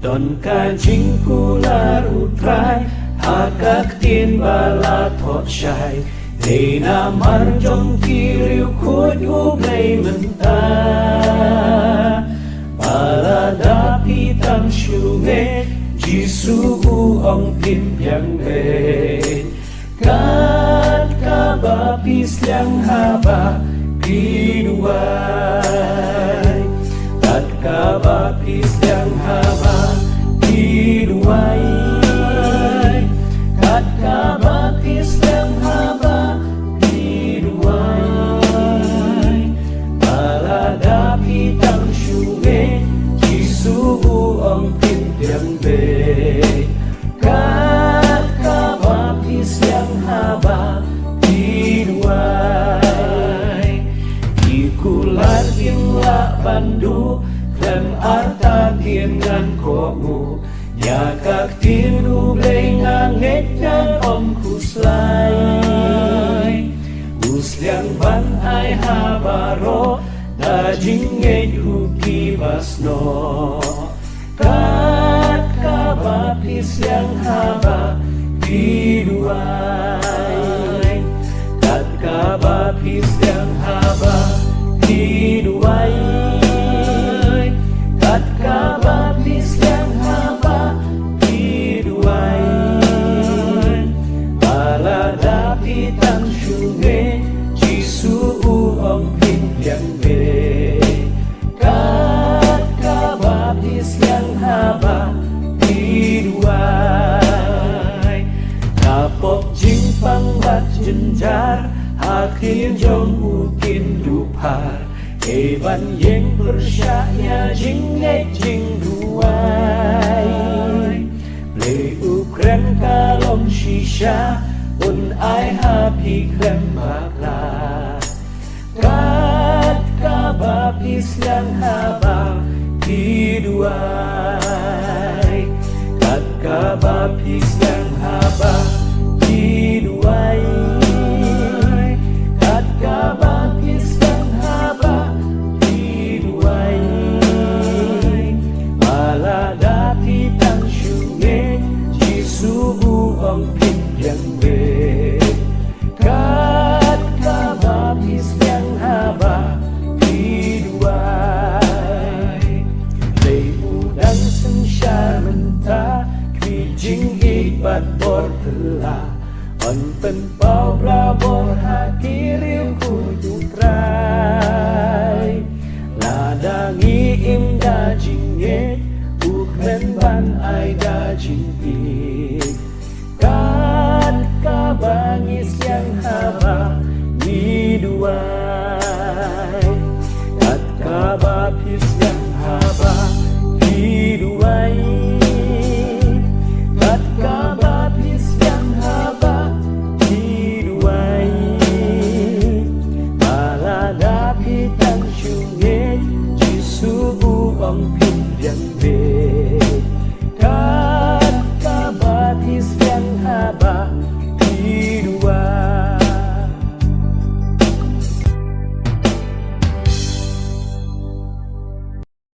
Don kajing kular utrai Hakak tin bala thot shai Hei na mar trong kiriu khut ublay menta Bala dapi tam shume Jisu ong tim yang be Kat kabapis yang haba Pinuai Kat kabapis yang haba Pinuai Kat kabapis yang haba Pinuai Baladapi tang syume Jisu ong tim yang be Kat kabapis yang haba Pinuai Ikular imla bandu Lem arta tiengan komu Yakak tinu lenganget dan om kuslai Usliang ban ai habaro Dajing nget huki basno Kat kabapis yang haba Pinuai Kat kabapis yang haba Pinuai Kat kabapis yang haba Pinuai Baladapi tang syunge Jisu ong pin yang be Kat kabapis yang haba Pinuai Kapok jing pangbat jenjar Hakin jong ukin dupar Eban yang bersyaknya jingget jing duai Play ukren kalom shisha Un ai happy krem bakla Kat kabapis yang haba